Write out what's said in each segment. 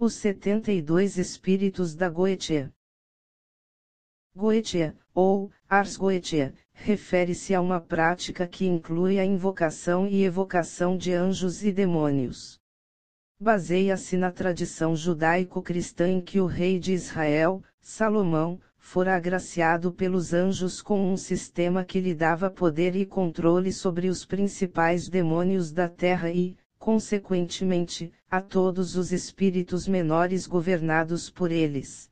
Os 72 Espíritos da Goetia. Goetia, ou Ars Goetia, refere-se a uma prática que inclui a invocação e evocação de anjos e demônios. Baseia-se na tradição judaico-cristã em que o rei de Israel, Salomão, fora agraciado pelos anjos com um sistema que lhe dava poder e controle sobre os principais demônios da terra e, consequentemente, a todos os espíritos menores governados por eles.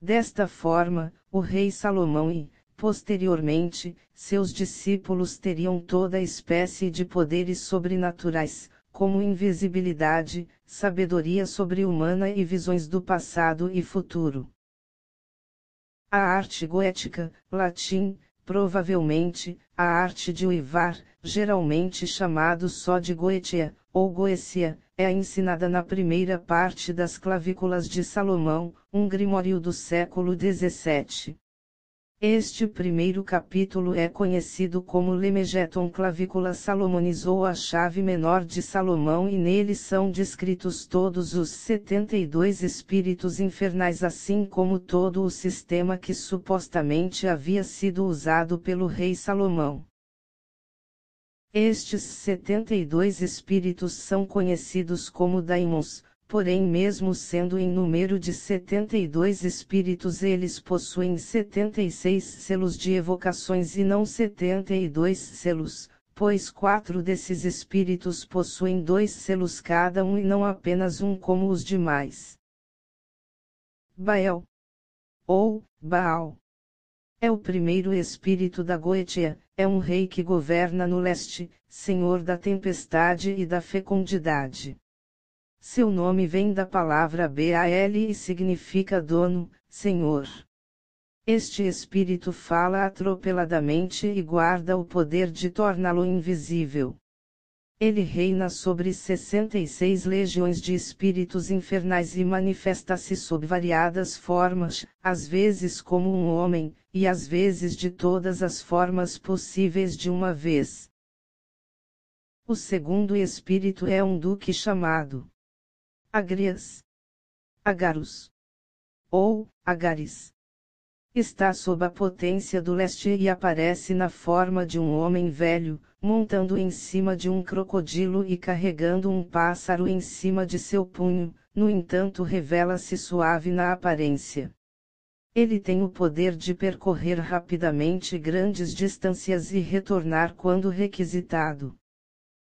Desta forma, o rei Salomão e, posteriormente, seus discípulos teriam toda espécie de poderes sobrenaturais, como invisibilidade, sabedoria sobre-humana e visões do passado e futuro. A arte goética, latim, provavelmente, a arte de uivar, geralmente chamado só de Goetia, ou Goecia, é ensinada na primeira parte das Clavículas de Salomão, um grimório do século XVII. Este primeiro capítulo é conhecido como Lemegeton Clavícula Salomonis ou a chave menor de Salomão e nele são descritos todos os 72 espíritos infernais assim como todo o sistema que supostamente havia sido usado pelo rei Salomão. Estes 72 espíritos são conhecidos como daimons, porém mesmo sendo em número de 72 espíritos eles possuem 76 selos de evocações e não 72 selos, pois 4 desses espíritos possuem 2 selos cada um e não apenas um como os demais. Baal, ou Baal, é o primeiro espírito da Goetia, é um rei que governa no leste, senhor da tempestade e da fecundidade. Seu nome vem da palavra Baal e significa dono, senhor. Este espírito fala atropeladamente e guarda o poder de torná-lo invisível. Ele reina sobre 66 legiões de espíritos infernais e manifesta-se sob variadas formas, às vezes como um homem, e às vezes de todas as formas possíveis de uma vez. O segundo espírito é um duque chamado Agrias, Agarus, ou Agares. Está sob a potência do leste e aparece na forma de um homem velho, montando em cima de um crocodilo e carregando um pássaro em cima de seu punho, no entanto revela-se suave na aparência. Ele tem o poder de percorrer rapidamente grandes distâncias e retornar quando requisitado.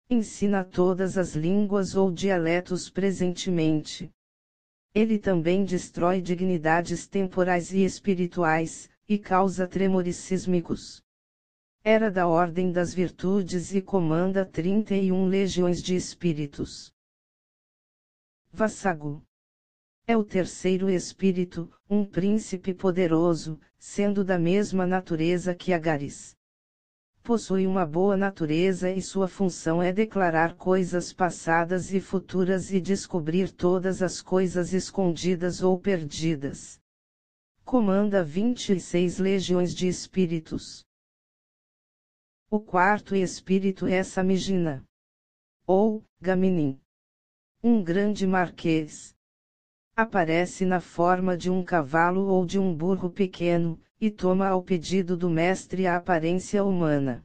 Ensina todas as línguas ou dialetos presentemente. Ele também destrói dignidades temporais e espirituais, e causa tremores sísmicos. Era da ordem das virtudes e comanda 31 legiões de espíritos. Vassago é o terceiro espírito, um príncipe poderoso, sendo da mesma natureza que Agares. Possui uma boa natureza e sua função é declarar coisas passadas e futuras e descobrir todas as coisas escondidas ou perdidas. Comanda 26 legiões de espíritos. O quarto espírito é Samigina, ou Gaminim, um grande marquês. Aparece na forma de um cavalo ou de um burro pequeno, e toma ao pedido do mestre a aparência humana.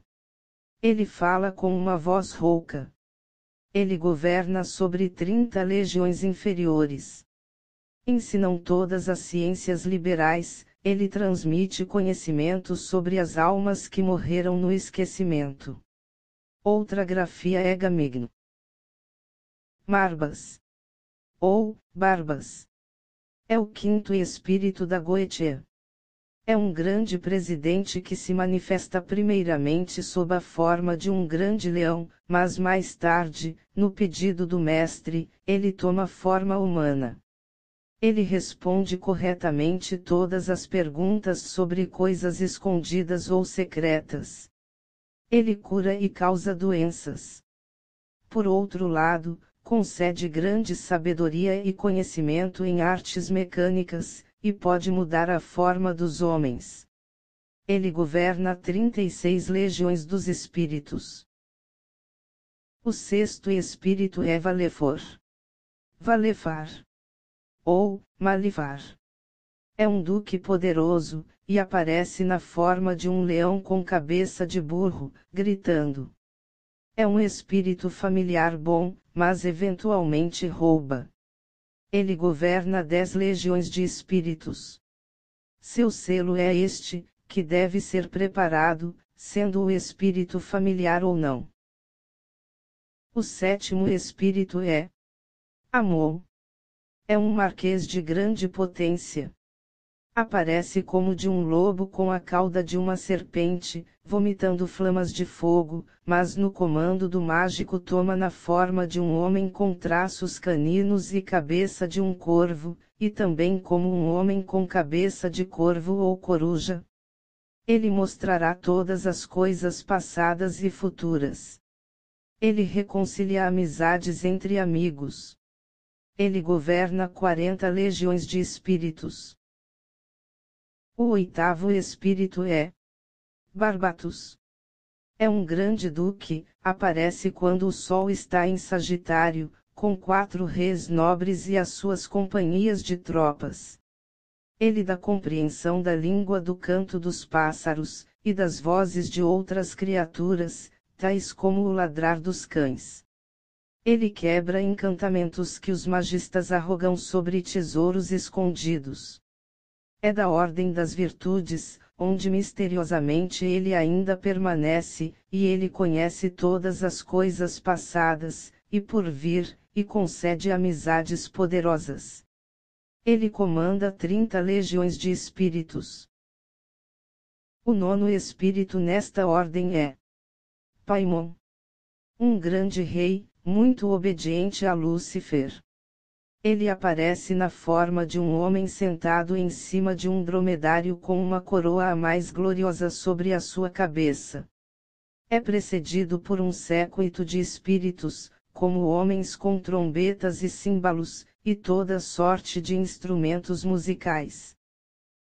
Ele fala com uma voz rouca. Ele governa sobre 30 legiões inferiores. Ensinam todas as ciências liberais, ele transmite conhecimento sobre as almas que morreram no esquecimento. Outra grafia é Gamigno. Marbas, ou Barbas, é o quinto espírito da Goetia. É um grande presidente que se manifesta primeiramente sob a forma de um grande leão, mas mais tarde, no pedido do mestre, ele toma forma humana. Ele responde corretamente todas as perguntas sobre coisas escondidas ou secretas. Ele cura e causa doenças. Por outro lado, concede grande sabedoria e conhecimento em artes mecânicas, e pode mudar a forma dos homens. Ele governa 36 legiões dos espíritos. O sexto espírito é Valefor. Valefar. ou Malivar. É um duque poderoso, e aparece na forma de um leão com cabeça de burro, gritando. É um espírito familiar bom, mas eventualmente rouba. Ele governa 10 legiões de espíritos. Seu selo é este, que deve ser preparado, sendo o espírito familiar ou não. O sétimo espírito é Amon. É um marquês de grande potência. Aparece como de um lobo com a cauda de uma serpente, vomitando flamas de fogo, mas no comando do mágico toma na forma de um homem com traços caninos e cabeça de um corvo, e também como um homem com cabeça de corvo ou coruja. Ele mostrará todas as coisas passadas e futuras. Ele reconcilia amizades entre amigos. Ele governa 40 legiões de espíritos. O oitavo espírito é Barbatus. É um grande duque, aparece quando o sol está em Sagitário, com 4 reis nobres e as suas companhias de tropas. Ele dá compreensão da língua do canto dos pássaros, e das vozes de outras criaturas, tais como o ladrar dos cães. Ele quebra encantamentos que os magistas arrogam sobre tesouros escondidos. É da ordem das virtudes, onde misteriosamente ele ainda permanece, e ele conhece todas as coisas passadas, e por vir, e concede amizades poderosas. Ele comanda 30 legiões de espíritos. O nono espírito nesta ordem é Paimon. Um grande rei, muito obediente a Lúcifer. Ele aparece na forma de um homem sentado em cima de um dromedário com uma coroa a mais gloriosa sobre a sua cabeça. É precedido por um séquito de espíritos, como homens com trombetas e símbolos, e toda sorte de instrumentos musicais.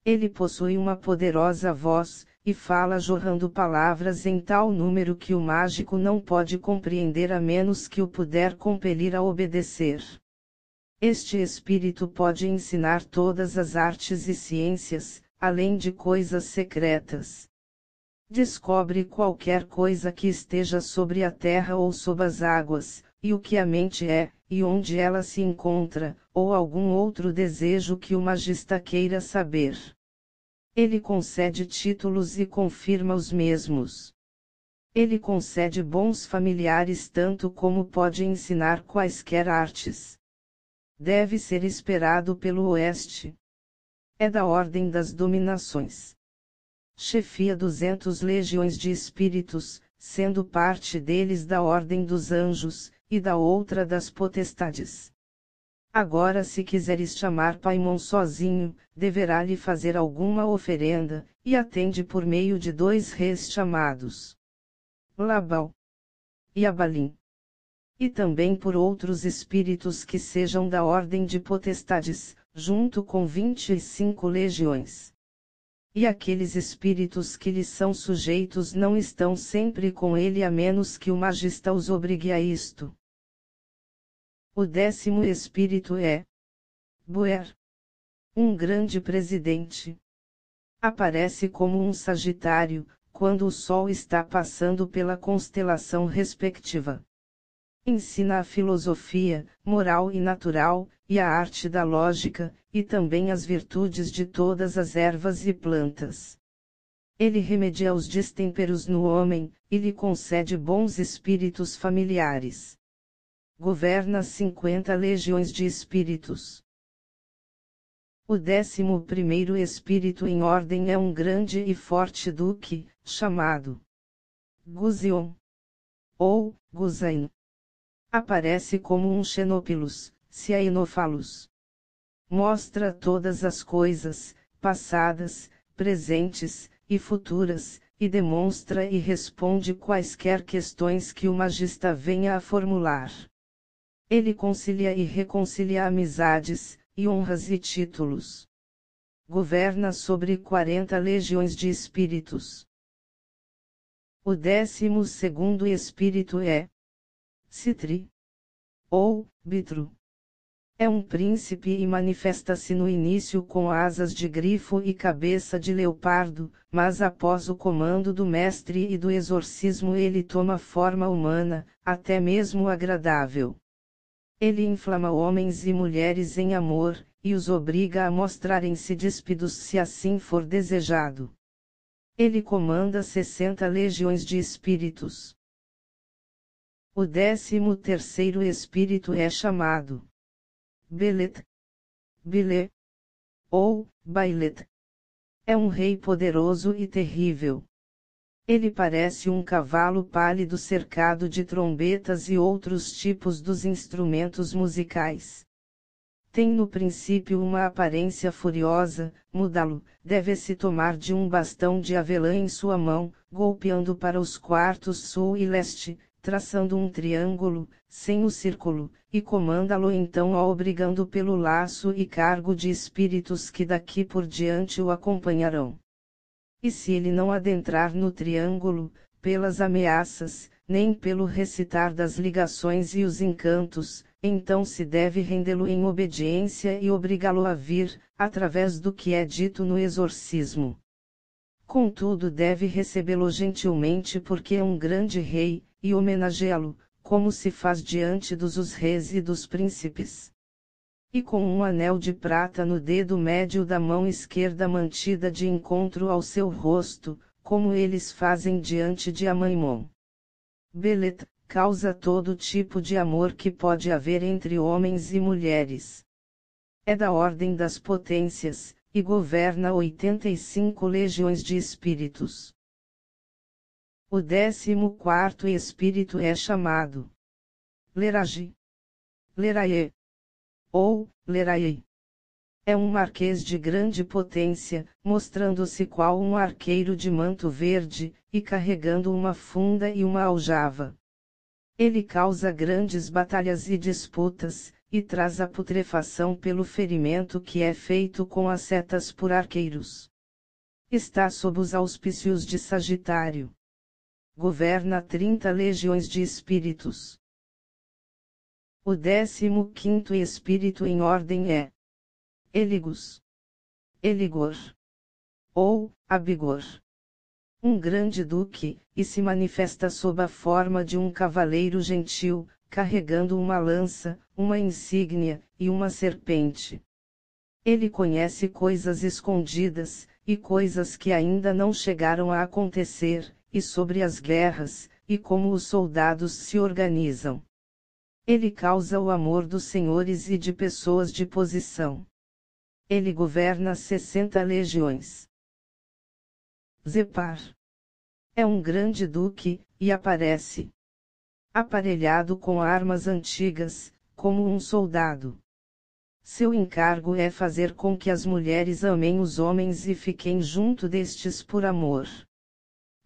Ele possui uma poderosa voz, e fala jorrando palavras em tal número que o mágico não pode compreender a menos que o puder compelir a obedecer. Este espírito pode ensinar todas as artes e ciências, além de coisas secretas. Descobre qualquer coisa que esteja sobre a terra ou sob as águas, e o que a mente é, e onde ela se encontra, ou algum outro desejo que o magista queira saber. Ele concede títulos e confirma os mesmos. Ele concede bons familiares tanto como pode ensinar quaisquer artes. Deve ser esperado pelo Oeste. É da ordem das dominações. Chefia 200 legiões de espíritos, sendo parte deles da ordem dos anjos, e da outra das potestades. Agora se quiseres chamar Paimon sozinho, deverá lhe fazer alguma oferenda, e atende por meio de 2 reis chamados Labal e Abalim. E também por outros espíritos que sejam da ordem de potestades, junto com 25 legiões. E aqueles espíritos que lhe são sujeitos não estão sempre com ele a menos que o magista os obrigue a isto. O 10º espírito é Buer. Um grande presidente. Aparece como um Sagitário, quando o Sol está passando pela constelação respectiva. Ensina a filosofia, moral e natural, e a arte da lógica, e também as virtudes de todas as ervas e plantas. Ele remedia os destemperos no homem, e lhe concede bons espíritos familiares. Governa 50 legiões de espíritos. O 11º espírito em ordem é um grande e forte duque, chamado Guzion, ou Guzain. Aparece como um Xenopilus, Ciainophalus. Mostra todas as coisas, passadas, presentes, e futuras, e demonstra e responde quaisquer questões que o magista venha a formular. Ele concilia e reconcilia amizades, e honras e títulos. Governa sobre 40 legiões de espíritos. O 12º espírito é Citri, ou Bitru. É um príncipe e manifesta-se no início com asas de grifo e cabeça de leopardo, mas após o comando do mestre e do exorcismo ele toma forma humana, até mesmo agradável. Ele inflama homens e mulheres em amor, e os obriga a mostrarem-se despidos se assim for desejado. Ele comanda 60 legiões de espíritos. O 13º espírito é chamado Belet, Bile, ou Bailet. É um rei poderoso e terrível. Ele parece um cavalo pálido cercado de trombetas e outros tipos dos instrumentos musicais. Tem no princípio uma aparência furiosa, mudá-lo, deve-se tomar de um bastão de avelã em sua mão, golpeando para os quartos sul e leste, traçando um triângulo, sem o círculo, e comanda-lo então obrigando pelo laço e cargo de espíritos que daqui por diante o acompanharão. E se ele não adentrar no triângulo, pelas ameaças, nem pelo recitar das ligações e os encantos, então se deve rendê-lo em obediência e obrigá-lo a vir, através do que é dito no exorcismo. Contudo deve recebê-lo gentilmente porque é um grande rei, e homenageá-lo, como se faz diante dos reis e dos príncipes. E com um anel de prata no dedo médio da mão esquerda mantida de encontro ao seu rosto, como eles fazem diante de Amaimon. Belet causa todo tipo de amor que pode haver entre homens e mulheres. É da ordem das potências, e governa 85 legiões de espíritos. O 14º espírito é chamado Lerage, Leraie, ou Leraie. É um marquês de grande potência, mostrando-se qual um arqueiro de manto verde, e carregando uma funda e uma aljava. Ele causa grandes batalhas e disputas, e traz a putrefação pelo ferimento que é feito com as setas por arqueiros. Está sob os auspícios de Sagitário. Governa 30 legiões de espíritos. O 15º espírito em ordem é Eligus, Eligor, ou Abigor. Um grande duque, e se manifesta sob a forma de um cavaleiro gentil, carregando uma lança, uma insígnia, e uma serpente. Ele conhece coisas escondidas, e coisas que ainda não chegaram a acontecer, e sobre as guerras, e como os soldados se organizam. Ele causa o amor dos senhores e de pessoas de posição. Ele governa 60 legiões. Zepar. É um grande duque, e aparece aparelhado com armas antigas, como um soldado. Seu encargo é fazer com que as mulheres amem os homens e fiquem junto destes por amor.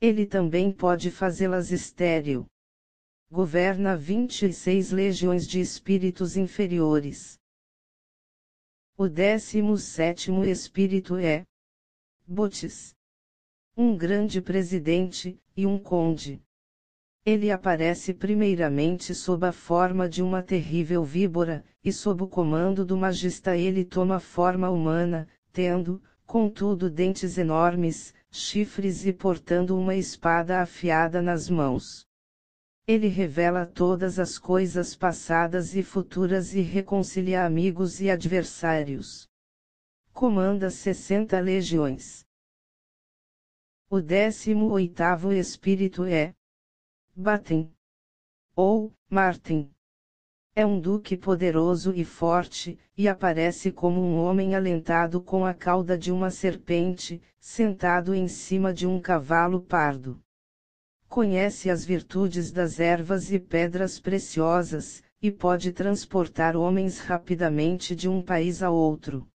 Ele também pode fazê-las estéril. Governa 26 legiões de espíritos inferiores. O 17º espírito é Botis. Um grande presidente, e um conde. Ele aparece primeiramente sob a forma de uma terrível víbora, e sob o comando do magista ele toma forma humana, tendo, contudo dentes enormes, chifres e portando uma espada afiada nas mãos. Ele revela todas as coisas passadas e futuras e reconcilia amigos e adversários. Comanda 60 legiões. O 18º espírito é Batem, ou Martin. É um duque poderoso e forte, e aparece como um homem alentado com a cauda de uma serpente, sentado em cima de um cavalo pardo. Conhece as virtudes das ervas e pedras preciosas, e pode transportar homens rapidamente de um país a outro.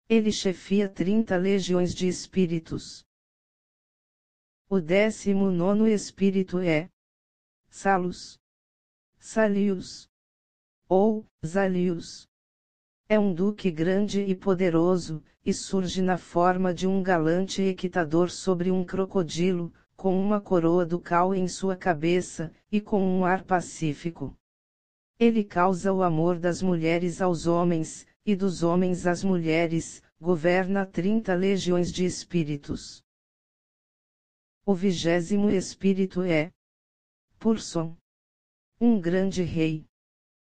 Ele chefia 30 legiões de espíritos. O 19º espírito é Salus, Salius, ou Zalius. É um duque grande e poderoso, e surge na forma de um galante equitador sobre um crocodilo, com uma coroa ducal em sua cabeça, e com um ar pacífico. Ele causa o amor das mulheres aos homens, e dos homens às mulheres, governa 30 legiões de espíritos. O 20º espírito é Purson, um grande rei.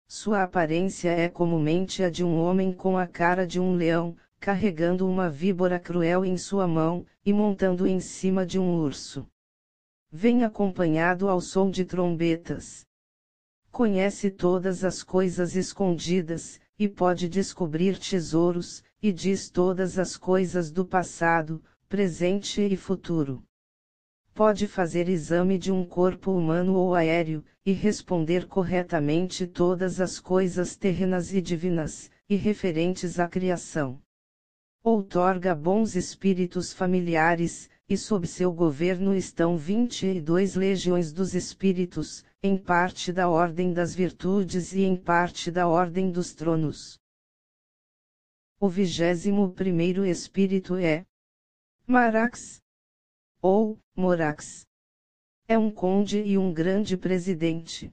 Sua aparência é comumente a de um homem com a cara de um leão, carregando uma víbora cruel em sua mão, e montando em cima de um urso. Vem acompanhado ao som de trombetas. Conhece todas as coisas escondidas, e pode descobrir tesouros, e diz todas as coisas do passado, presente e futuro. Pode fazer exame de um corpo humano ou aéreo, e responder corretamente todas as coisas terrenas e divinas, e referentes à criação. Outorga bons espíritos familiares, e sob seu governo estão 22 legiões dos espíritos, em parte da ordem das virtudes e em parte da ordem dos tronos. O 21º espírito é Marax, ou Morax. É um conde e um grande presidente.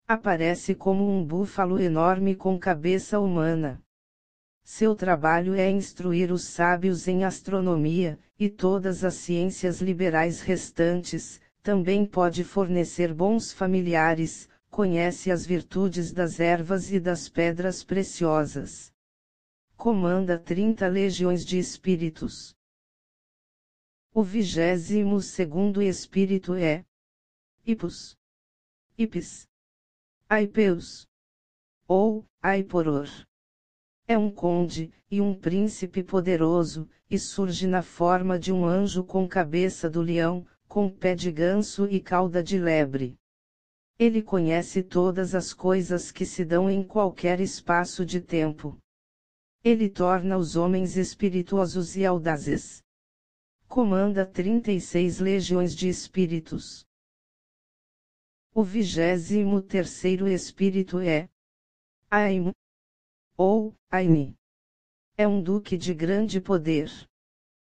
Aparece como um búfalo enorme com cabeça humana. Seu trabalho é instruir os sábios em astronomia, e todas as ciências liberais restantes. Também pode fornecer bons familiares, conhece as virtudes das ervas e das pedras preciosas. Comanda 30 legiões de espíritos. O 22º espírito é Hipos, Hipis, Aipeus, ou Aiporor. É um conde, e um príncipe poderoso, e surge na forma de um anjo com cabeça do leão, com pé de ganso e cauda de lebre. Ele conhece todas as coisas que se dão em qualquer espaço de tempo. Ele torna os homens espirituosos e audazes. Comanda 36 legiões de espíritos. O 23º espírito é Aim, ou Aini. É um duque de grande poder.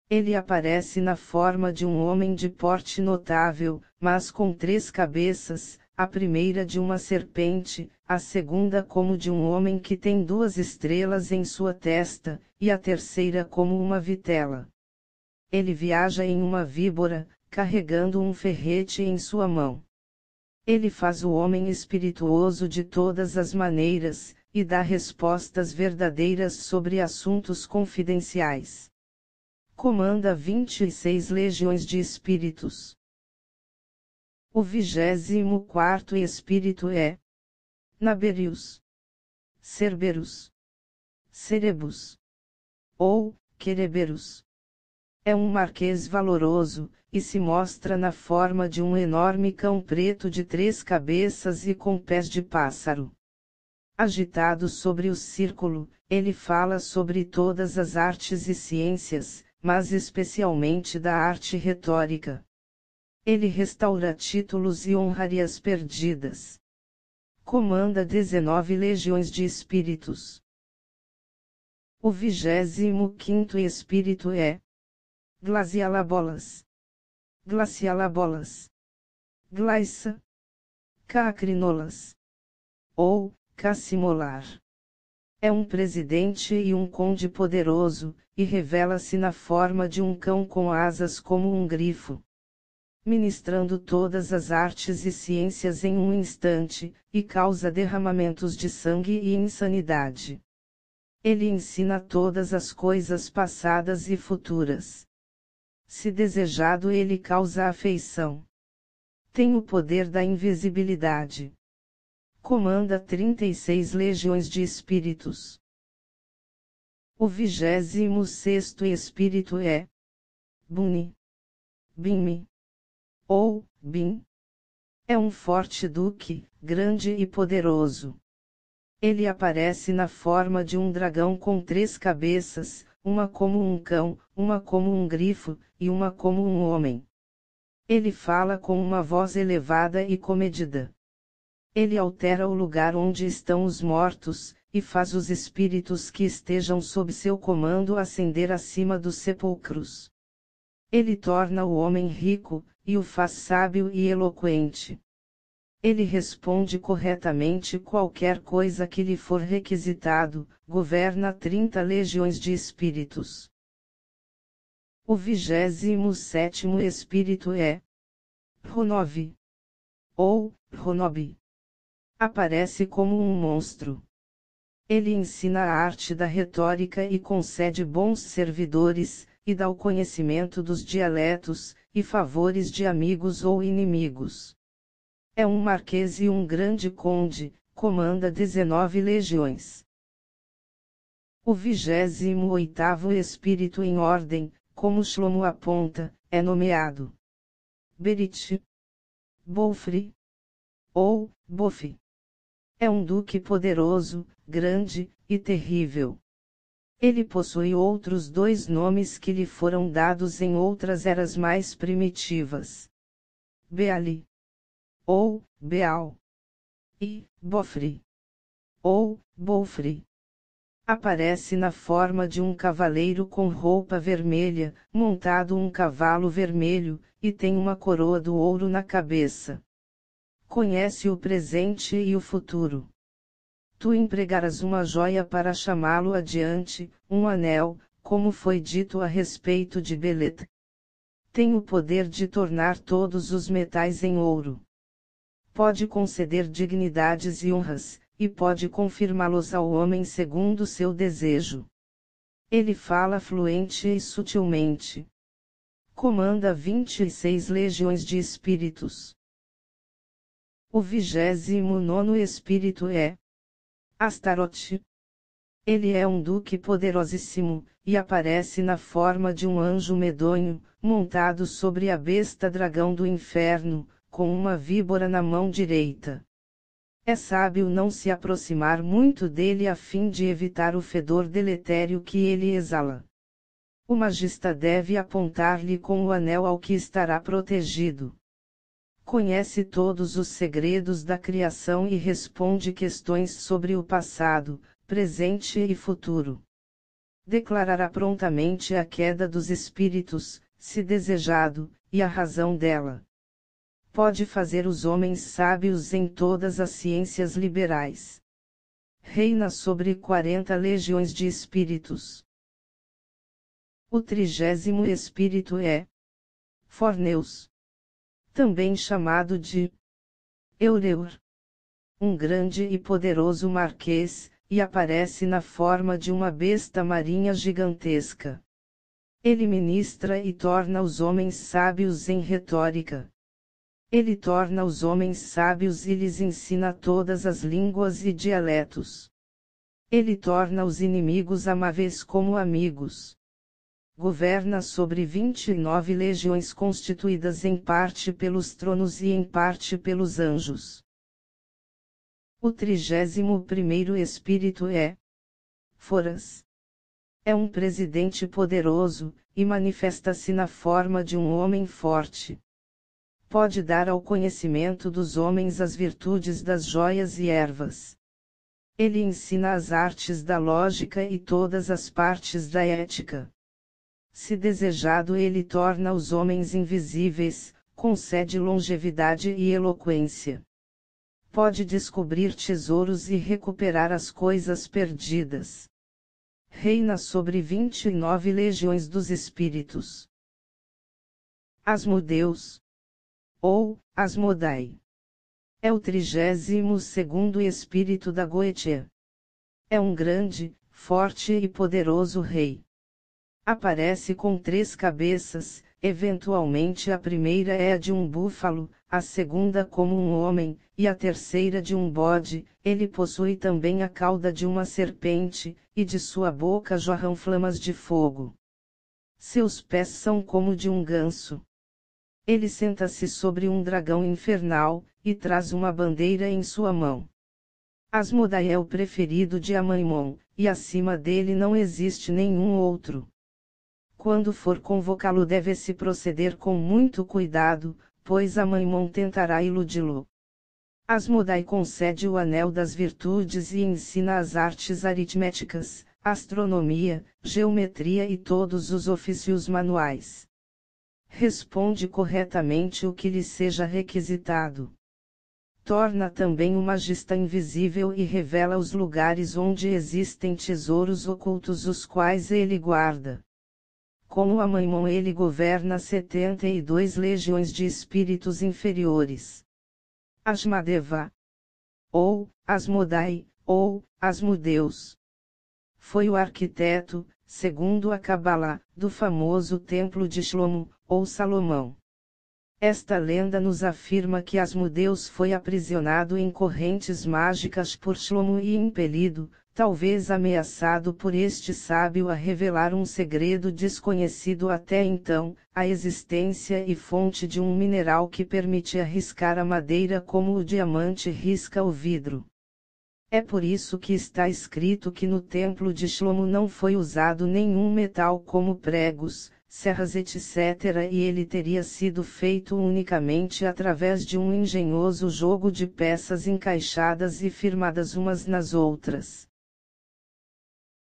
Ele aparece na forma de um homem de porte notável, mas com 3 cabeças, a primeira de uma serpente, a segunda como de um homem que tem 2 estrelas em sua testa, e a terceira como uma vitela. Ele viaja em uma víbora, carregando um ferrete em sua mão. Ele faz o homem espirituoso de todas as maneiras, e dá respostas verdadeiras sobre assuntos confidenciais. Comanda 26 legiões de espíritos. O 24º espírito é Naberius, Cerberus, Cerebus, ou Quereberus. É um marquês valoroso, e se mostra na forma de um enorme cão preto de 3 cabeças e com pés de pássaro. Agitado sobre o círculo, ele fala sobre todas as artes e ciências, mas especialmente da arte retórica. Ele restaura títulos e honrarias perdidas. Comanda 19 legiões de espíritos. O 25º espírito é Glacialabolas, Glacialabolas, Glaissa, Cacrinolas, ou Cassimolar. É um presidente e um conde poderoso, e revela-se na forma de um cão com asas como um grifo. Ministrando todas as artes e ciências em um instante, e causa derramamentos de sangue e insanidade. Ele ensina todas as coisas passadas e futuras. Se desejado, ele causa afeição. Tem o poder da invisibilidade. Comanda 36 legiões de espíritos. O 26º espírito é Buni, Bimi, ou Bim. É um forte duque, grande e poderoso. Ele aparece na forma de um dragão com 3 cabeças, uma como um cão, uma como um grifo, e uma como um homem. Ele fala com uma voz elevada e comedida. Ele altera o lugar onde estão os mortos, e faz os espíritos que estejam sob seu comando ascender acima dos sepulcros. Ele torna o homem rico, e o faz sábio e eloquente. Ele responde corretamente qualquer coisa que lhe for requisitado, governa 30 legiões de espíritos. O 27º espírito é Ronob, ou Ronob. Aparece como um monstro. Ele ensina a arte da retórica e concede bons servidores, e dá o conhecimento dos dialetos, e favores de amigos ou inimigos. É um marquês e um grande conde, comanda 19 legiões. O 28º espírito em ordem, como Shlomo aponta, é nomeado Berit, Bofri, ou Bofi. É um duque poderoso, grande, e terrível. Ele possui outros 2 nomes que lhe foram dados em outras eras mais primitivas. Beali, ou Beal, e Bofri, ou Bolfri. Aparece na forma de um cavaleiro com roupa vermelha, montado um cavalo vermelho, e tem uma coroa do ouro na cabeça. Conhece o presente e o futuro. Tu empregarás uma joia para chamá-lo adiante, um anel, como foi dito a respeito de Belet. Tem o poder de tornar todos os metais em ouro. Pode conceder dignidades e honras, e pode confirmá-los ao homem segundo seu desejo. Ele fala fluente e sutilmente. Comanda 26 legiões de espíritos. O 29º espírito é Astaroth. Ele é um duque poderosíssimo, e aparece na forma de um anjo medonho, montado sobre a besta dragão do inferno, com uma víbora na mão direita. É sábio não se aproximar muito dele a fim de evitar o fedor deletério que ele exala. O magista deve apontar-lhe com o anel ao que estará protegido. Conhece todos os segredos da criação e responde questões sobre o passado, presente e futuro. Declarará prontamente a queda dos espíritos, se desejado, e a razão dela. Pode fazer os homens sábios em todas as ciências liberais. Reina sobre 40 legiões de espíritos. O 30º espírito é Forneus. Também chamado de Eureur. Um grande e poderoso marquês, e aparece na forma de uma besta marinha gigantesca. Ele ministra e torna os homens sábios em retórica. Ele torna os homens sábios e lhes ensina todas as línguas e dialetos. Ele torna os inimigos amáveis como amigos. Governa sobre 29 legiões constituídas em parte pelos tronos e em parte pelos anjos. O 31º espírito é Foras. É um presidente poderoso, e manifesta-se na forma de um homem forte. Pode dar ao conhecimento dos homens as virtudes das joias e ervas. Ele ensina as artes da lógica e todas as partes da ética. Se desejado, ele torna os homens invisíveis, concede longevidade e eloquência. Pode descobrir tesouros e recuperar as coisas perdidas. Reina sobre 29 legiões dos espíritos. Asmodeus, ou Asmodai. É o 32º espírito da Goetia. É um grande, forte e poderoso rei. Aparece com 3 cabeças, eventualmente a primeira é a de um búfalo, a segunda como um homem, e a terceira de um bode. Ele possui também a cauda de uma serpente, e de sua boca jorram flamas de fogo. Seus pés são como de um ganso. Ele senta-se sobre um dragão infernal, e traz uma bandeira em sua mão. Asmodai é o preferido de Amaimon, e acima dele não existe nenhum outro. Quando for convocá-lo deve-se proceder com muito cuidado, pois Amaimon tentará iludi-lo. Asmodai concede o anel das virtudes e ensina as artes aritméticas, astronomia, geometria e todos os ofícios manuais. Responde corretamente o que lhe seja requisitado. torna também o Magista invisível e revela os lugares onde existem tesouros ocultos os quais ele guarda. Como Amaimon ele governa 72 legiões de espíritos inferiores. Asmadeva, ou Asmodai, ou Asmodeus. Foi o arquiteto, segundo a Cabala, do famoso Templo de Shlomo, ou Salomão. Esta lenda nos afirma que Asmodeus foi aprisionado em correntes mágicas por Shlomo e impelido, talvez ameaçado por este sábio a revelar um segredo desconhecido até então, a existência e fonte de um mineral que permitia riscar a madeira como o diamante risca o vidro. É por isso que está escrito que no templo de Shlomo não foi usado nenhum metal como pregos, serras etc. e ele teria sido feito unicamente através de um engenhoso jogo de peças encaixadas e firmadas umas nas outras.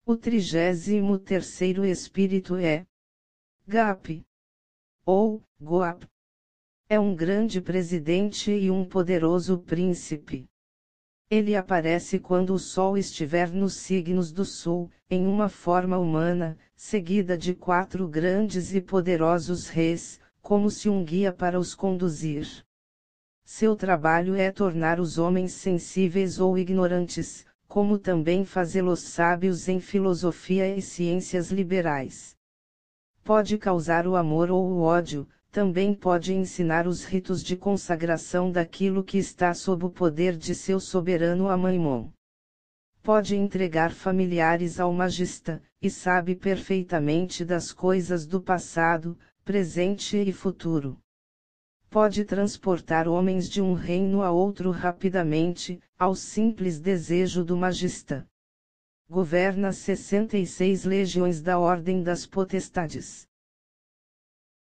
O 33º espírito é Gap, ou Goap. É um grande presidente e um poderoso príncipe. Ele aparece quando o Sol estiver nos signos do Sul, em uma forma humana, seguida de 4 grandes e poderosos reis, como se um guia para os conduzir. Seu trabalho é tornar os homens sensíveis ou ignorantes, como também fazê-los sábios em filosofia e ciências liberais. Pode causar o amor ou o ódio, também pode ensinar os ritos de consagração daquilo que está sob o poder de seu soberano Amaimon. Pode entregar familiares ao Magista, e sabe perfeitamente das coisas do passado, presente e futuro. Pode transportar homens de um reino a outro rapidamente, ao simples desejo do Magista. Governa 66 legiões da Ordem das Potestades.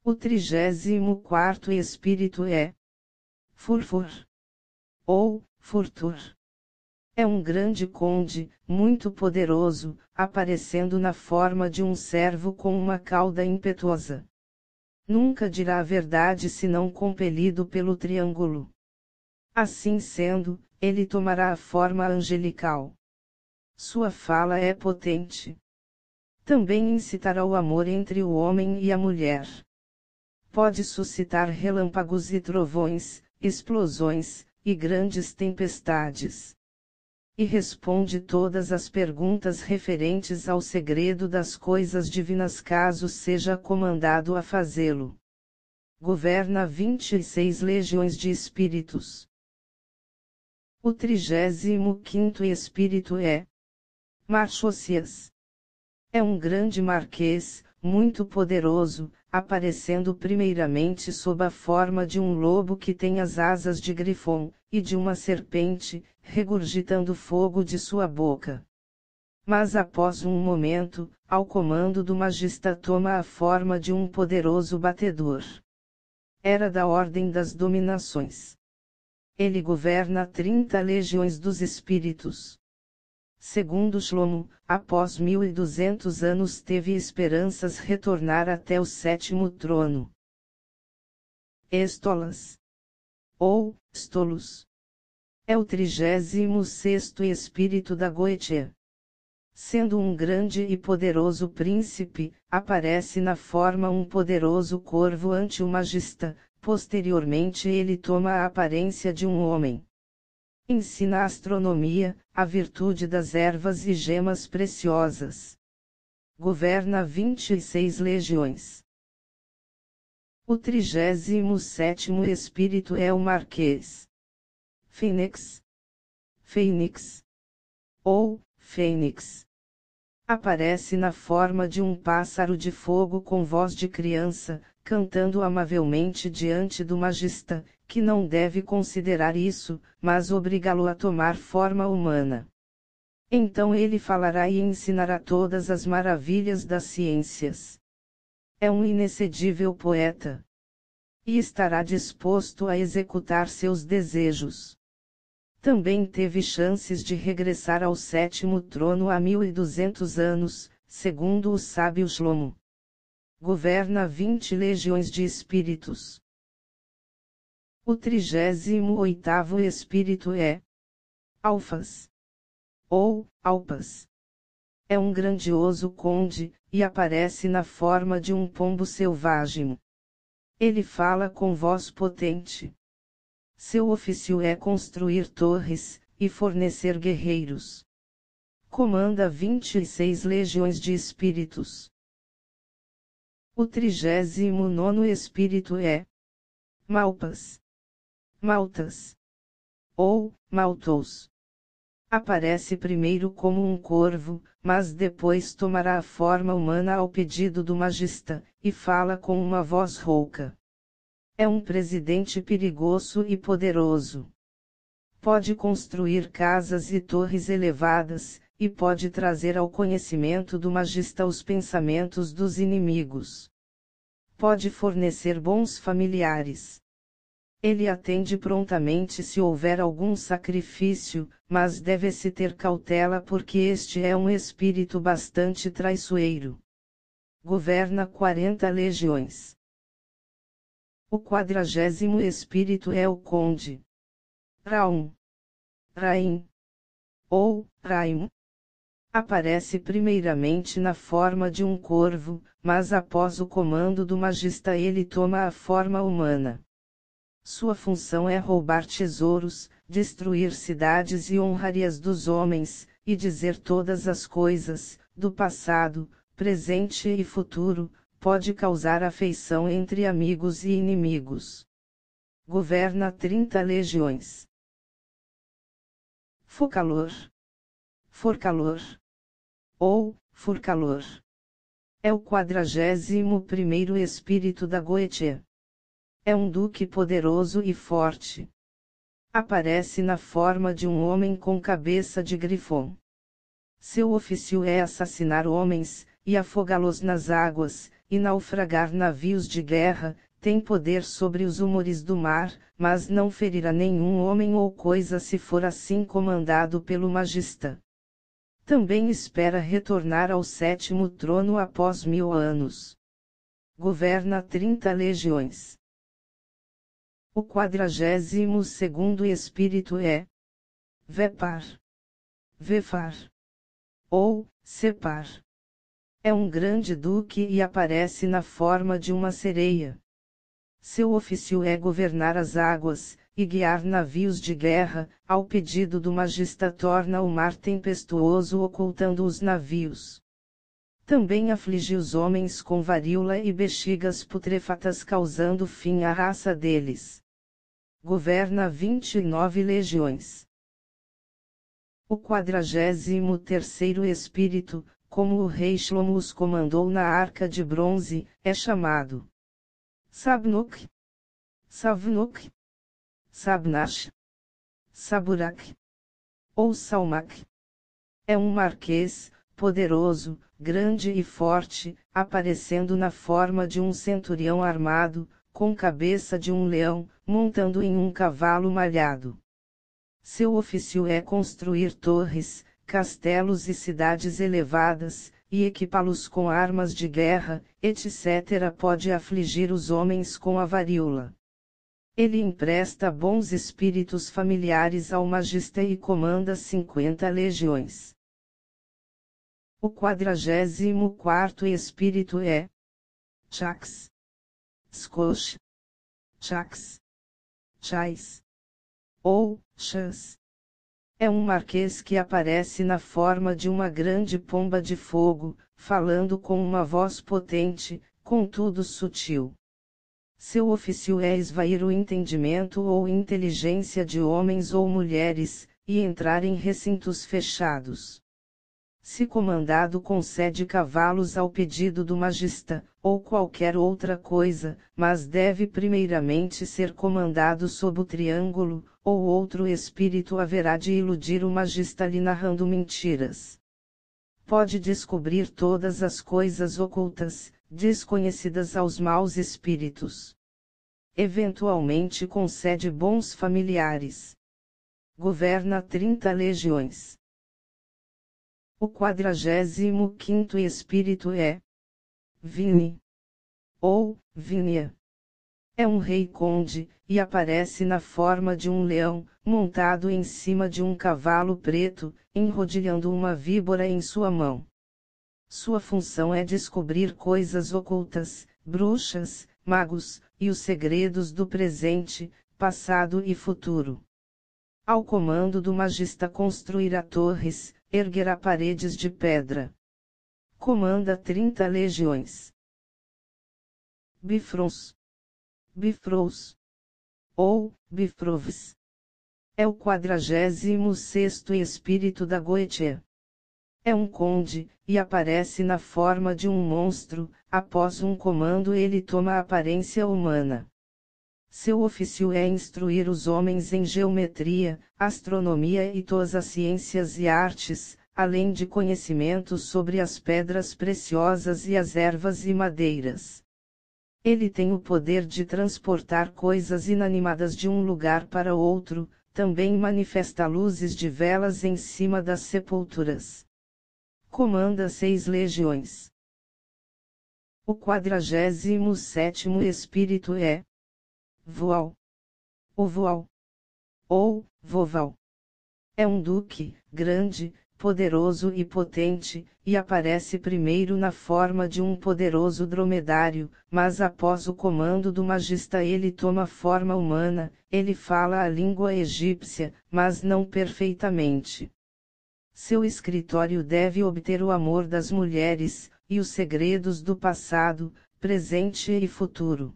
O 34º espírito é Furfur, ou Furtur. É um grande conde, muito poderoso, aparecendo na forma de um servo com uma cauda impetuosa. Nunca dirá a verdade senão compelido pelo triângulo. Assim sendo, ele tomará a forma angelical. Sua fala é potente. Também incitará o amor entre o homem e a mulher. Pode suscitar relâmpagos e trovões, explosões, e grandes tempestades. E responde todas as perguntas referentes ao segredo das coisas divinas caso seja comandado a fazê-lo. Governa 26 legiões de espíritos. O 35º espírito é Marchocias. É um grande marquês, muito poderoso, aparecendo primeiramente sob a forma de um lobo que tem as asas de grifon, e de uma serpente, regurgitando fogo de sua boca. Mas após um momento, ao comando do Magista toma a forma de um poderoso batedor. Era da ordem das dominações. Ele governa 30 legiões dos espíritos. Segundo Shlomo, após 1200 anos teve esperanças retornar até o 7º trono. Estolas, ou Stolos. É o 36º espírito da Goetia. Sendo um grande e poderoso príncipe, aparece na forma um poderoso corvo ante o Magista, posteriormente ele toma a aparência de um homem. Ensina a astronomia, a virtude das ervas e gemas preciosas. Governa 26 legiões. O 37º espírito é o Marquês. Fênix. Fênix. Ou Fênix. Aparece na forma de um pássaro de fogo com voz de criança, cantando amavelmente diante do Magista, que não deve considerar isso, mas obrigá-lo a tomar forma humana. Então ele falará e ensinará todas as maravilhas das ciências. É um inexcedível poeta. E estará disposto a executar seus desejos. Também teve chances de regressar ao 7º trono há 1200 anos, segundo o sábio Shlomo. Governa 20 legiões de espíritos. O 38º espírito é Alfas, ou Alpas. É um grandioso conde, e aparece na forma de um pombo selvagem. Ele fala com voz potente. Seu ofício é construir torres, e fornecer guerreiros. Comanda 26 legiões de espíritos. O 39º espírito é Malpas, Maltas, ou Maltos. Aparece primeiro como um corvo, mas depois tomará a forma humana ao pedido do Magista, e fala com uma voz rouca. É um presidente perigoso e poderoso. Pode construir casas e torres elevadas, e pode trazer ao conhecimento do Magista os pensamentos dos inimigos. Pode fornecer bons familiares. Ele atende prontamente se houver algum sacrifício, mas deve-se ter cautela porque este é um espírito bastante traiçoeiro. Governa 40 legiões. O 40º espírito é o Conde Raum, Raim, ou Raim. Aparece primeiramente na forma de um corvo, mas após o comando do Magista ele toma a forma humana. Sua função é roubar tesouros, destruir cidades e honrarias dos homens, e dizer todas as coisas, do passado, presente e futuro, pode causar afeição entre amigos e inimigos. Governa 30 legiões. Focalor, Forcalor, ou Furcalor. É o 41º espírito da Goetia. É um duque poderoso e forte. Aparece na forma de um homem com cabeça de grifão. Seu ofício é assassinar homens, e afogá-los nas águas, e naufragar navios de guerra. Tem poder sobre os humores do mar, mas não ferirá nenhum homem ou coisa se for assim comandado pelo Magista. Também espera retornar ao 7º trono após 1000 anos. Governa 30 legiões. O 42º espírito é Vepar, Vefar, ou Separ. É um grande duque e aparece na forma de uma sereia. Seu ofício é governar as águas, e guiar navios de guerra. Ao pedido do Magista torna o mar tempestuoso ocultando os navios. Também aflige os homens com varíola e bexigas putrefatas causando fim à raça deles. Governa 29 legiões. O 43º espírito, como o rei Shlomo os comandou na arca de bronze, é chamado Sabnuk, Savnuk, Sabnash, Saburak, ou Salmak. É um marquês, poderoso, grande e forte, aparecendo na forma de um centurião armado, com cabeça de um leão, montando em um cavalo malhado. Seu ofício é construir torres, castelos e cidades elevadas, e equipá-los com armas de guerra, etc. Pode afligir os homens com a varíola. Ele empresta bons espíritos familiares ao Magista e comanda 50 legiões. O 44º espírito é Chax, Skosh, Chax, Chais, ou Chas. É um marquês que aparece na forma de uma grande pomba de fogo, falando com uma voz potente, contudo sutil. Seu ofício é esvair o entendimento ou inteligência de homens ou mulheres, e entrar em recintos fechados. Se comandado concede cavalos ao pedido do Magista, ou qualquer outra coisa, mas deve primeiramente ser comandado sob o triângulo, ou outro espírito haverá de iludir o Magista lhe narrando mentiras. Pode descobrir todas as coisas ocultas, desconhecidas aos maus espíritos. Eventualmente concede bons familiares. Governa 30 legiões. O 45º espírito é Vini, ou Vinia. É um rei conde, e aparece na forma de um leão, montado em cima de um cavalo preto, enrodilhando uma víbora em sua mão. Sua função é descobrir coisas ocultas, bruxas, magos, e os segredos do presente, passado e futuro. Ao comando do magista construirá torres, erguerá paredes de pedra. Comanda 30 legiões. Bifrons. Bifrous. Ou, Bifroves. É o 46º espírito da Goetia. É um conde, e aparece na forma de um monstro, após um comando ele toma a aparência humana. Seu ofício é instruir os homens em geometria, astronomia e todas as ciências e artes, além de conhecimentos sobre as pedras preciosas e as ervas e madeiras. Ele tem o poder de transportar coisas inanimadas de um lugar para outro, também manifesta luzes de velas em cima das sepulturas. Comanda 6 legiões. O 47º espírito é Voal. O Voal. Ou Voval. É um duque, grande, poderoso e potente, e aparece primeiro na forma de um poderoso dromedário, mas após o comando do magista ele toma forma humana, ele fala a língua egípcia, mas não perfeitamente. Seu escritório deve obter o amor das mulheres, e os segredos do passado, presente e futuro.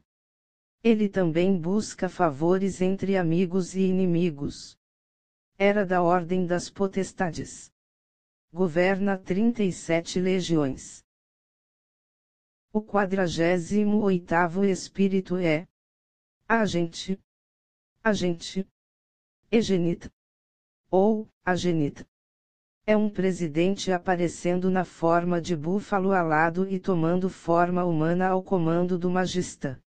Ele também busca favores entre amigos e inimigos. Era da ordem das potestades. Governa 37 legiões. O 48º espírito é Agente. Agente. Egenita. Ou Agenita. É um presidente aparecendo na forma de búfalo alado e tomando forma humana ao comando do magista.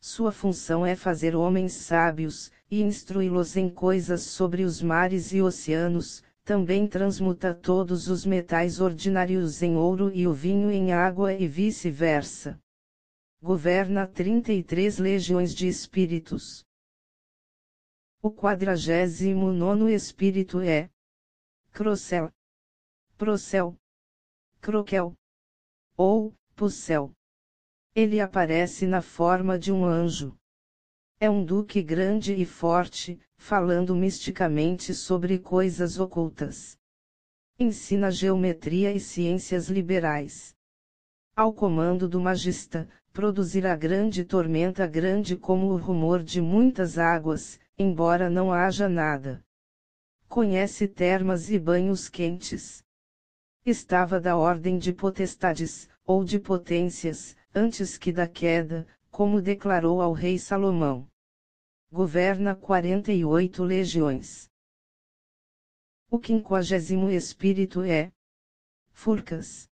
Sua função é fazer homens sábios, e instruí-los em coisas sobre os mares e oceanos, também transmuta todos os metais ordinários em ouro e o vinho em água e vice-versa. Governa 33 legiões de espíritos. O 49º espírito é Crocel. Procel. Croquel. Ou Pucel. Ele aparece na forma de um anjo. É um duque grande e forte, falando misticamente sobre coisas ocultas. Ensina geometria e ciências liberais. Ao comando do magista, produzirá grande tormenta grande como o rumor de muitas águas, embora não haja nada. Conhece termas e banhos quentes. Estava da ordem de potestades, ou de potências, antes que da queda, como declarou ao rei Salomão. Governa 48 legiões. O 50º espírito é Furcas.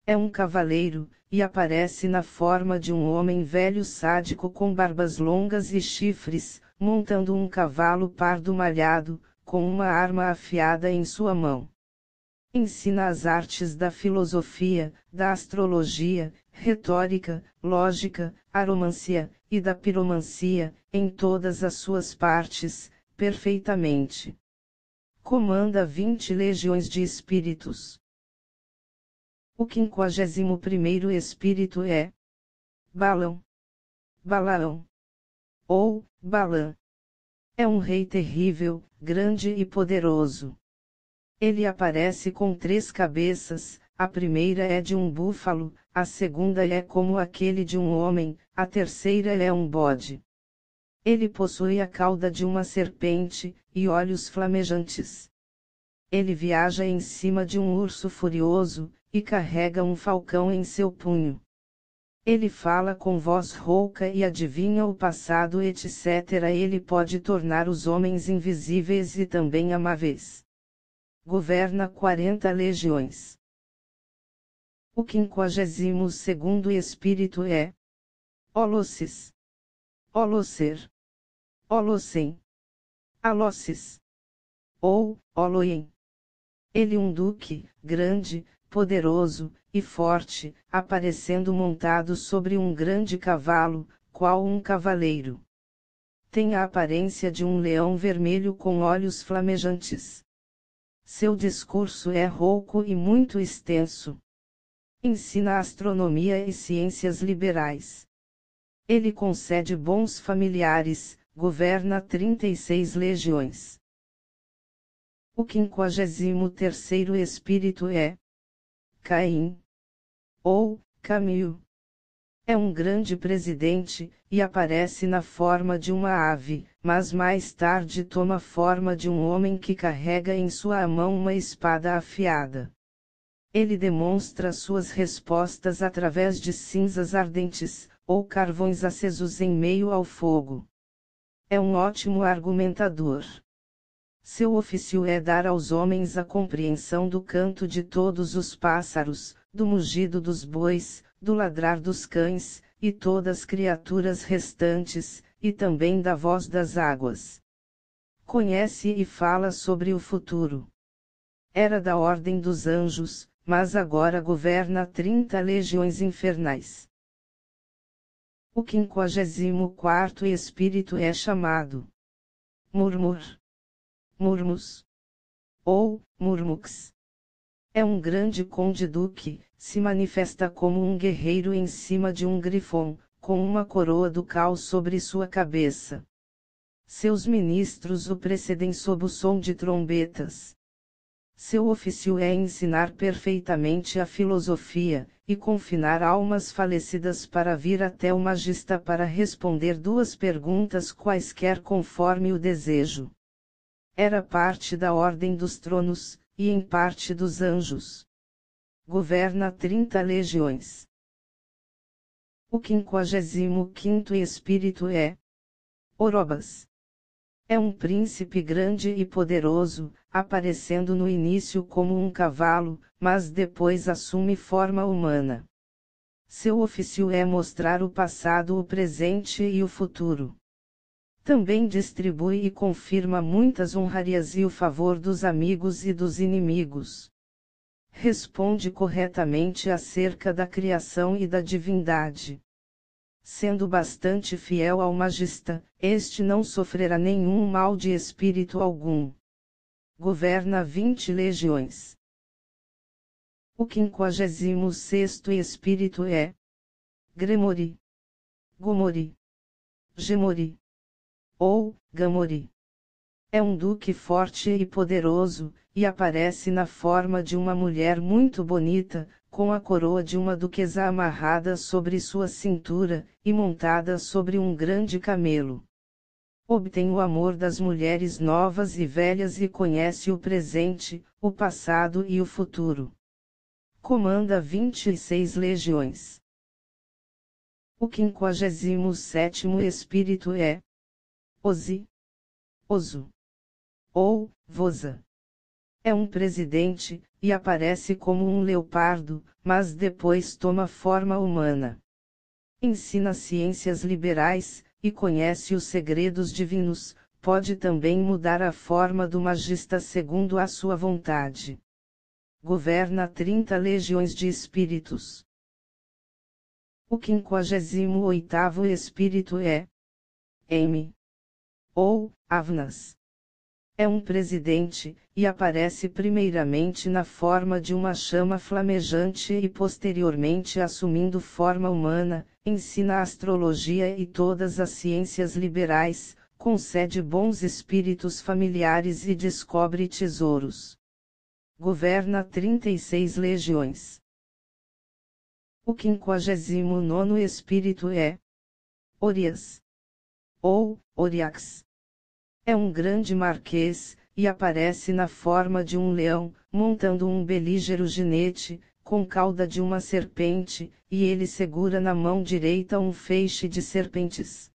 É um cavaleiro, e aparece na forma de um homem velho sádico com barbas longas e chifres, montando um cavalo pardo malhado, com uma arma afiada em sua mão. Ensina as artes da filosofia, da astrologia, retórica, lógica, aromancia, e da piromancia, em todas as suas partes, perfeitamente. Comanda 20 legiões de espíritos. O 51º espírito é Balão. Balaão. Ou Balã. É um rei terrível, grande e poderoso. Ele aparece com 3 cabeças, a primeira é de um búfalo, a segunda é como aquele de um homem, a terceira é um bode. Ele possui a cauda de uma serpente, e olhos flamejantes. Ele viaja em cima de um urso furioso, e carrega um falcão em seu punho. Ele fala com voz rouca e adivinha o passado, etc. Ele pode tornar os homens invisíveis e também amáveis. Governa 40 legiões. O 52º espírito é Holossis. Holosser. Holossem. Alossis. Ou Holoem. Ele um duque, grande, poderoso, e forte, aparecendo montado sobre um grande cavalo, qual um cavaleiro. Tem a aparência de um leão vermelho com olhos flamejantes. Seu discurso é rouco e muito extenso. Ensina astronomia e ciências liberais. Ele concede bons familiares, governa 36 legiões. O 53º espírito é Caim, ou Camil. É um grande presidente, e aparece na forma de uma ave, mas mais tarde toma forma de um homem que carrega em sua mão uma espada afiada. Ele demonstra suas respostas através de cinzas ardentes, ou carvões acesos em meio ao fogo. É um ótimo argumentador. Seu ofício é dar aos homens a compreensão do canto de todos os pássaros, do mugido dos bois, do ladrar dos cães, e todas as criaturas restantes, e também da voz das águas. Conhece e fala sobre o futuro. Era da ordem dos anjos, mas agora governa 30 legiões infernais. O 54º espírito é chamado Murmur, Murmus, ou Murmux. É um grande conde-duque, se manifesta como um guerreiro em cima de um grifão, com uma coroa ducal sobre sua cabeça. Seus ministros o precedem sob o som de trombetas. Seu ofício é ensinar perfeitamente a filosofia, e confinar almas falecidas para vir até o magista para responder 2 perguntas quaisquer conforme o desejo. Era parte da ordem dos tronos, e em parte dos anjos. Governa 30 legiões. O 55º espírito é Orobas. É um príncipe grande e poderoso, aparecendo no início como um cavalo, mas depois assume forma humana. Seu ofício é mostrar o passado, o presente e o futuro. Também distribui e confirma muitas honrarias e o favor dos amigos e dos inimigos. Responde corretamente acerca da criação e da divindade. Sendo bastante fiel ao magista, este não sofrerá nenhum mal de espírito algum. Governa 20 legiões. O 56º espírito é Gremori, Gomori, Gemori, ou Gamori. É um duque forte e poderoso, e aparece na forma de uma mulher muito bonita, com a coroa de uma duquesa amarrada sobre sua cintura, e montada sobre um grande camelo. Obtém o amor das mulheres novas e velhas e conhece o presente, o passado e o futuro. Comanda 26 legiões. O 57º espírito é Ozi, Ozu, ou Voza. É um presidente, e aparece como um leopardo, mas depois toma forma humana. Ensina ciências liberais, e conhece os segredos divinos, pode também mudar a forma do magista segundo a sua vontade. Governa 30 legiões de espíritos. O 58º espírito é M, ou Avnas. É um presidente, e aparece primeiramente na forma de uma chama flamejante e posteriormente assumindo forma humana, ensina a astrologia e todas as ciências liberais, concede bons espíritos familiares e descobre tesouros. Governa 36 legiões. O 59º espírito é Orias, ou Oriax. É um grande marquês, e aparece na forma de um leão, montando um belígero ginete, com cauda de uma serpente, e ele segura na mão direita um feixe de serpentes.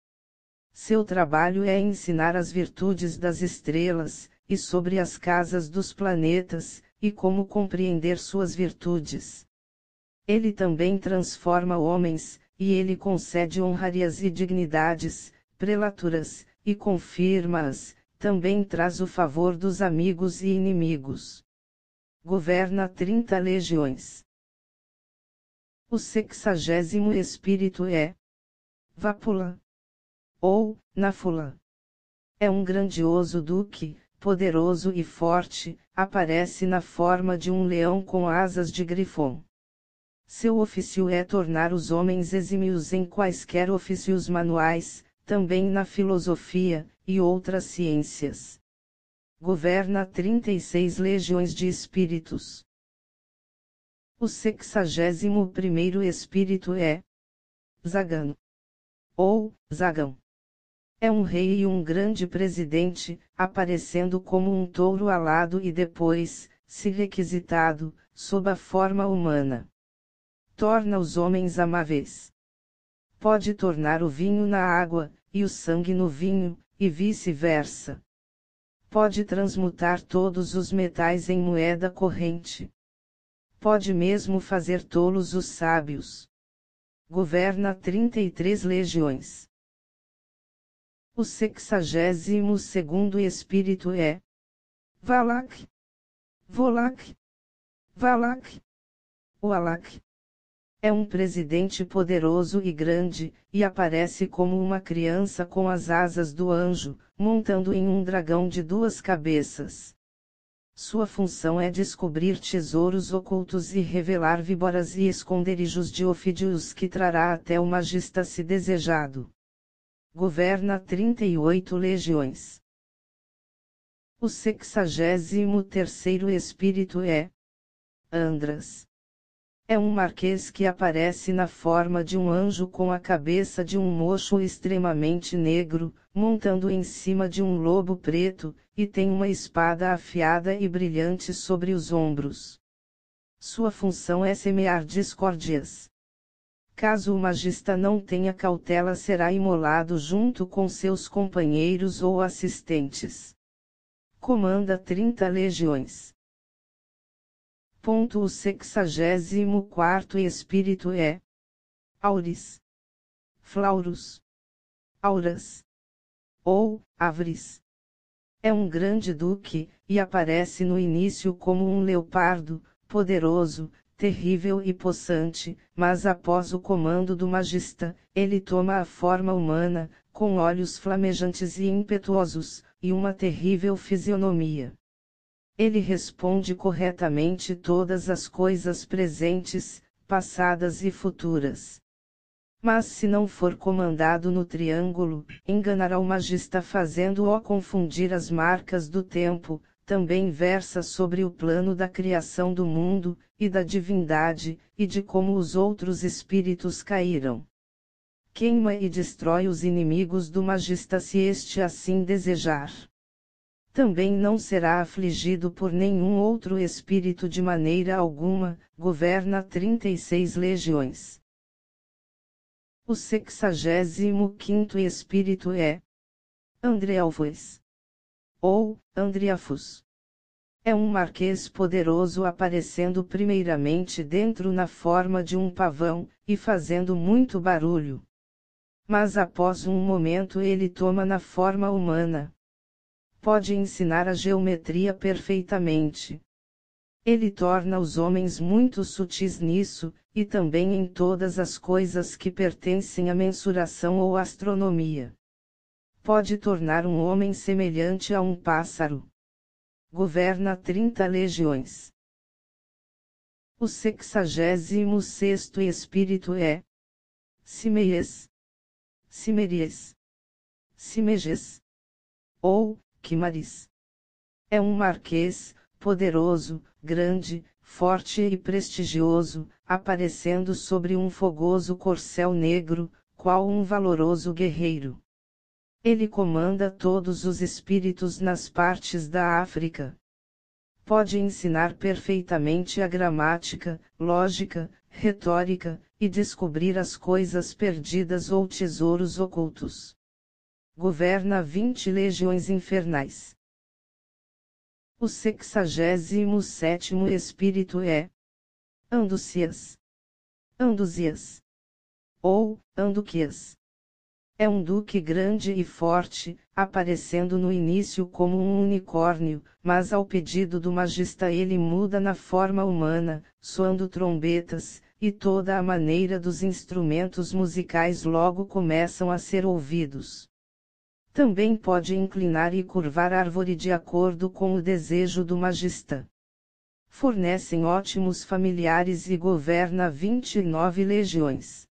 Seu trabalho é ensinar as virtudes das estrelas, e sobre as casas dos planetas, e como compreender suas virtudes. Ele também transforma homens, e ele concede honrarias e dignidades, prelaturas, e confirma-as, também traz o favor dos amigos e inimigos. Governa 30 legiões. O 60º espírito é Vápula, ou Náfula. É um grandioso duque, poderoso e forte, aparece na forma de um leão com asas de grifão. Seu ofício é tornar os homens exímios em quaisquer ofícios manuais, também na filosofia, e outras ciências. Governa 36 legiões de espíritos. O 61º espírito é Zagano, ou Zagão. É um rei e um grande presidente, aparecendo como um touro alado e depois, se requisitado, sob a forma humana. Torna os homens amáveis. Pode tornar o vinho na água, e o sangue no vinho, e vice-versa. Pode transmutar todos os metais em moeda corrente. Pode mesmo fazer tolos os sábios. Governa 33 legiões. O 62º espírito é Valak, Volak, Valak, Walak. É um presidente poderoso e grande, e aparece como uma criança com as asas do anjo, montando em um dragão de 2 cabeças. Sua função é descobrir tesouros ocultos e revelar víboras e esconderijos de ofídios que trará até o magista se desejado. Governa 38 legiões. O 63º espírito é Andras. É um marquês que aparece na forma de um anjo com a cabeça de um mocho extremamente negro, montando em cima de um lobo preto, e tem uma espada afiada e brilhante sobre os ombros. Sua função é semear discórdias. Caso o magista não tenha cautela, será imolado junto com seus companheiros ou assistentes. Comanda 30 legiões. O 64º espírito é Auris, Flaurus, Auras, ou Avris. É um grande duque, e aparece no início como um leopardo, poderoso, terrível e possante, mas após o comando do magista, ele toma a forma humana, com olhos flamejantes e impetuosos, e uma terrível fisionomia. Ele responde corretamente todas as coisas presentes, passadas e futuras. Mas se não for comandado no triângulo, enganará o magista fazendo-o confundir as marcas do tempo. Também versa sobre o plano da criação do mundo, e da divindade, e de como os outros espíritos caíram. Queima e destrói os inimigos do magista se este assim desejar. Também não será afligido por nenhum outro espírito de maneira alguma, governa 36 legiões. O 65º espírito é Andrealvos, ou Andriafus. É um marquês poderoso aparecendo primeiramente dentro na forma de um pavão, e fazendo muito barulho. Mas após um momento ele toma na forma humana. Pode ensinar a geometria perfeitamente. Ele torna os homens muito sutis nisso, e também em todas as coisas que pertencem à mensuração ou astronomia. Pode tornar um homem semelhante a um pássaro. Governa 30 legiões. O 66º espírito é Simeias, Simeries, Simeges, ou Quimaris. É um marquês, poderoso, grande, forte e prestigioso, aparecendo sobre um fogoso corcel negro, qual um valoroso guerreiro. Ele comanda todos os espíritos nas partes da África. Pode ensinar perfeitamente a gramática, lógica, retórica, e descobrir as coisas perdidas ou tesouros ocultos. Governa 20 legiões infernais. O 67º espírito é Andúcias, Andúzias, ou Anduquias. É um duque grande e forte, aparecendo no início como um unicórnio, mas ao pedido do magista ele muda na forma humana, soando trombetas, e toda a maneira dos instrumentos musicais logo começam a ser ouvidos. Também pode inclinar e curvar árvore de acordo com o desejo do magista. Fornecem ótimos familiares e governa 29 legiões.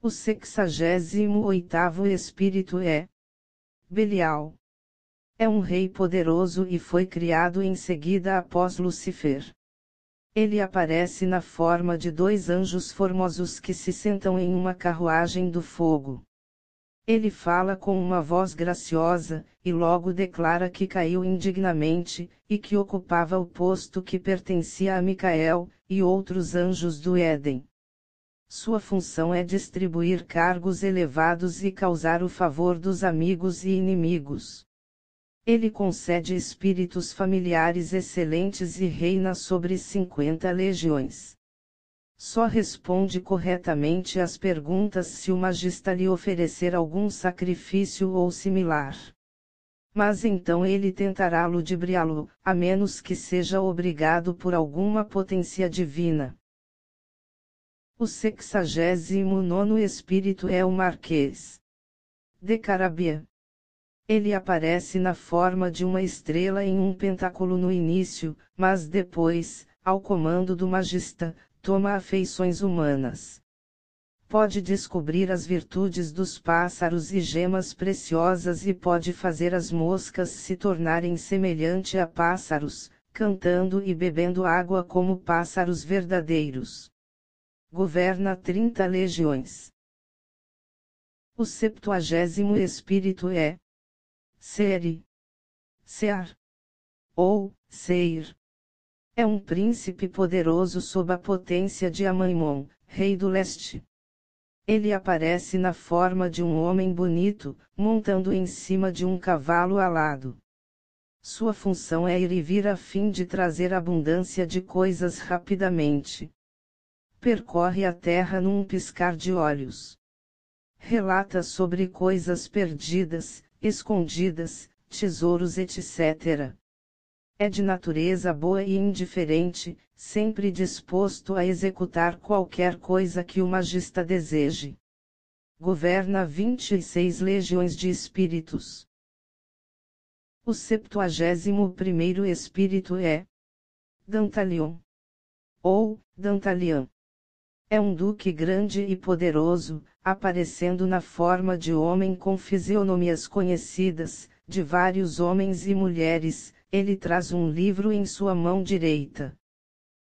O 68º espírito é Belial. É um rei poderoso e foi criado em seguida após Lúcifer. Ele aparece na forma de 2 anjos formosos que se sentam em uma carruagem do fogo. Ele fala com uma voz graciosa, e logo declara que caiu indignamente, e que ocupava o posto que pertencia a Micael, e outros anjos do Éden. Sua função é distribuir cargos elevados e causar o favor dos amigos e inimigos. Ele concede espíritos familiares excelentes e reina sobre 50 legiões. Só responde corretamente às perguntas se o magista lhe oferecer algum sacrifício ou similar. Mas então ele tentará ludibriá-lo, a menos que seja obrigado por alguma potência divina. O 69º espírito é o Marquês de Carabia. Ele aparece na forma de uma estrela em um pentáculo no início, mas depois, ao comando do magista, toma afeições humanas. Pode descobrir as virtudes dos pássaros e gemas preciosas e pode fazer as moscas se tornarem semelhante a pássaros, cantando e bebendo água como pássaros verdadeiros. Governa 30 legiões. O 70º espírito é Seri, Sear ou Seir. É um príncipe poderoso sob a potência de Amaimon, rei do leste. Ele aparece na forma de um homem bonito, montando em cima de um cavalo alado. Sua função é ir e vir a fim de trazer abundância de coisas rapidamente. Percorre a terra num piscar de olhos. Relata sobre coisas perdidas, escondidas, tesouros etc. É de natureza boa e indiferente, sempre disposto a executar qualquer coisa que o magista deseje. Governa 26 legiões de espíritos. O 71º espírito é Dantalion ou Dantalian. É um duque grande e poderoso, aparecendo na forma de homem com fisionomias conhecidas, de vários homens e mulheres. Ele traz um livro em sua mão direita.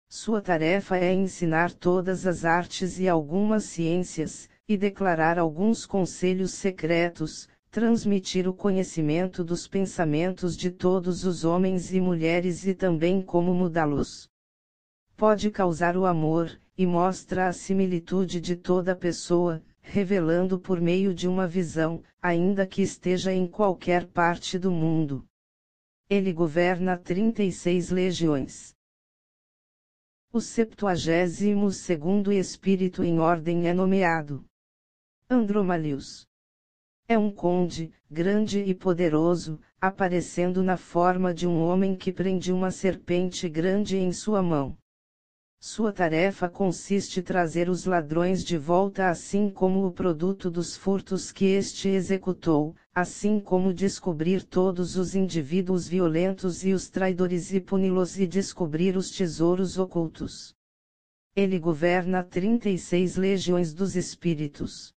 Sua tarefa é ensinar todas as artes e algumas ciências, e declarar alguns conselhos secretos, transmitir o conhecimento dos pensamentos de todos os homens e mulheres e também como mudá-los. Pode causar o amor, e mostra a similitude de toda pessoa, revelando por meio de uma visão, ainda que esteja em qualquer parte do mundo. Ele governa 36 legiões. O 72º espírito em ordem é nomeado Andromalius. É um conde, grande e poderoso, aparecendo na forma de um homem que prende uma serpente grande em sua mão. Sua tarefa consiste em trazer os ladrões de volta assim como o produto dos furtos que este executou, assim como descobrir todos os indivíduos violentos e os traidores e puni-los e descobrir os tesouros ocultos. Ele governa 36 legiões dos espíritos.